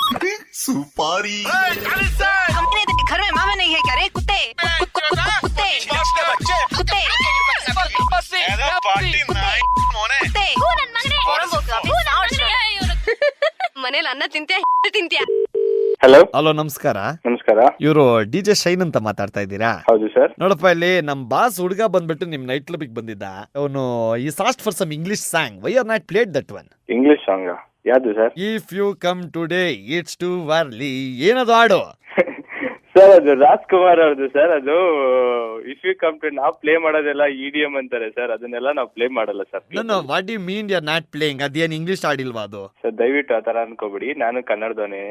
सुपारी हमारे घर में मामा नहीं है क्या रे कुत्ते कुत्ते कुत्ते ಮನೇಲಿ ಅನ್ನ ತಿಂತ್ಯಾ ಹಲೋ ಹಲೋ ನಮಸ್ಕಾರ. ನಮಸ್ಕಾರ. ಇವರು DJ ಶೈನ್ ಅಂತ ಮಾತಾಡ್ತಾ ಇದ್ದೀರಾ? ಹೌದು ಸರ್. ನೋಡಪ್ಪ, ಇಲ್ಲಿ ನಮ್ ಬಾಸ್ ಹುಡುಗ ಬಂದ್ಬಿಟ್ಟು ನಿಮ್ ನೈಟ್ ಕ್ಲಬ್ಗೆ ಬಂದಿದ್ದ. ಅವನು ಈ asked for some English song. Why are not played that one? English song ಯಾವ್ದು sir? If you come today it's too early. ಏನದು ಹಾಡು? ಸರ್ ಅದು ರಾಜ್ಕುಮಾರ್ ಅವ್ರದ್ದು ಸರ್. ಅದು ಇಫ್ ಯು ಕಮ್ ಟು ನಾವು ಪ್ಲೇ ಮಾಡೋದೆಲ್ಲ EDM ಅಂತಾರೆ ಸರ್. ಅದನ್ನೆಲ್ಲ ನಾವು ಪ್ಲೇ ಮಾಡಲ್ಲ ಸರ್. ನಾನು what you mean you are not playing? ಅದೇನ್ ಇಂಗ್ಲಿಷ್ ಹಾಡಿಲ್ವಾ ಅದು? ಸರ್ ದಯವಿಟ್ಟು ಆತರ ಅನ್ಕೋಬಿಡಿ, ನಾನು ಕನ್ನಡದವನೇ.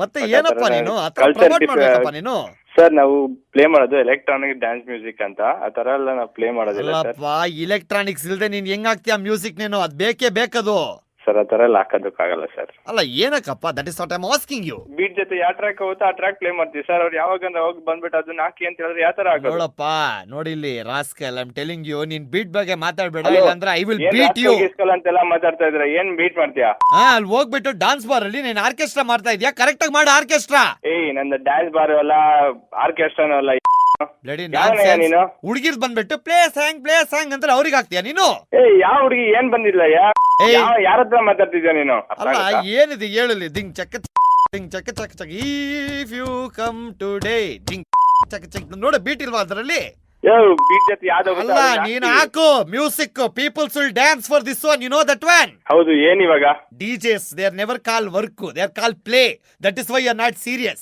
ಮತ್ತೆ ಏನಪ್ಪ ನೀನು ಪ್ರಮೋಟ್ ಮಾಡ್ಬೇಕಪ್ಪ ನೀನು? ಸರ್ ನಾವು ಪ್ಲೇ ಮಾಡೋದು ಎಲೆಕ್ಟ್ರಾನಿಕ್ ಡ್ಯಾನ್ಸ್ ಮ್ಯೂಸಿಕ್ ಅಂತ. ಆ ತರ ಎಲ್ಲ ನಾವು ಪ್ಲೇ ಮಾಡೋದಿಲ್ಲ ಸರ್. ಅಲ್ಲಪ್ಪ, ಇಲೆಕ್ಟ್ರಾನಿಕ್ಸ್ ಇಲ್ದೆ ನೀನ್ ಹೆಂಗ್ ಹಾಕ್ತೀಯ ಮ್ಯೂಸಿಕ್? ನೀನು ಅದ್ ಬೇಕೇ ಬೇಕದು. ಸರ್ ಆ ತರ ಎಲ್ಲ ಹಾಕೋದಕ್ಕಾಗಲ್ಲ ಸರ್. ಅಲ್ಲ ಏನಕ್ಕಪ್ಪ? That is what I am asking you. Beat ಜೊತೆ ಯಾವ ಟ್ರ್ಯಾಕ್ ಹೋಗುತ್ತೋ ಆ ಟ್ರ್ಯಾಕ್ ಪ್ಲೇ ಮಾಡ್ತೀವಿ ಸರ್. ಅವ್ರು ಯಾವಾಗಂದ್ರೆ ಹೋಗಿ ಬಂದ್ಬಿಟ್ಟು ಅದನ್ನ ಹಾಕಿ ಅಂತ ಹೇಳಿದ್ರೆ ಯಾವ ತರ ಆಗೋದು? ನೋಡಪ್ಪ, ನೋಡಿಲ್ಲಿ rascal, I am telling you, ನೀನ್ ಬೀಟ್ ಬಗ್ಗೆ ಮಾತಾಡ್ಬೇಡ, ಇಲ್ಲಾಂದ್ರೆ ಐ ವಿಲ್ ಬೀಟ್ ಯು. ಅಂತೆಲ್ಲ ಮಾತಾಡ್ತಾ ಇದ್ರೆ ಏನ್ ಬೀಟ್ ಮಾಡ್ತೀಯಾ? ಅಲ್ಲಿ ಹೋಗ್ಬಿಟ್ಟು ಡಾನ್ಸ್ ಬಾರ್ ಅಲ್ಲಿ ನೀನ್ ಆರ್ಕೆಸ್ಟ್ರಾ ಮಾಡ್ತಾ ಇದೀಯಾ? ಕರೆಕ್ಟ್ ಆಗಿ ಮಾಡು ಆರ್ಕೆಸ್ಟ್ರಾ. ಏಯ್ ನಂದು ಡ್ಯಾನ್ಸ್ ಬಾರ್ ಅಲ್ಲ, ಆರ್ಕೆಸ್ಟ್ರಾನು ಅಲ್ಲ. ನೀನು ಹುಡುಗಿರ್ ಬಂದ್ಬಿಟ್ಟು ಪ್ಲೇ ಸಾಂಗ್ ಅಂದ್ರೆ ಅವ್ರಿಗೆ ಹಾಕ್ತೀಯ ನೀನು? ಏಯ್ ಯಾವ ಹುಡುಗಿ ಏನ್ ಬಂದಿಲ್ಲ? ಯಾರ ಹತ್ರ ಮಾತಾಡ್ತಿದ್ಯಾ ನೀನು? ಅಲ್ಲ ಏನಿದೆ ಹೇಳಲಿ. ದಿಂಗ್ ಚಕ್ಕ ಚಕ್ ಇಫ್ ಯು ಕಮ್ ಟುಡೇ ದಿಂಗ್ ಚಕ್ ನೋಡು, ಬೀಟ್ ಇಲ್ವಾ ಅದರಲ್ಲಿ? ಬೀಟ್ ಜೊತೆ ಯಾವ್ದು ಅಲ್ಲ, ನೀನ್ ಹಾಕು music. Peoples will dance for this one, you know that one? ಹೌದು. ಏನ್ ಇವಾಗ? DJs, they are never called work, they are called play. That is why you are not serious.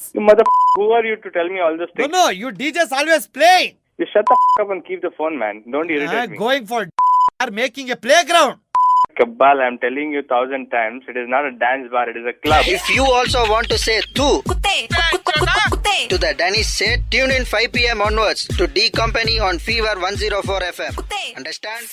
Who are you to tell me all this thing? No, you DJs always playing. You shut the up and keep the phone, man. Don't irritate me. Going for are making a playground. Kabbal, I'm telling you 1,000 times, it is not a dance bar, it is a club. If you also want to say tu कुत्ते to the Danish, say tune in 5 p.m. onwards to D Company on Fever 104 FM. कुत्ते Understand?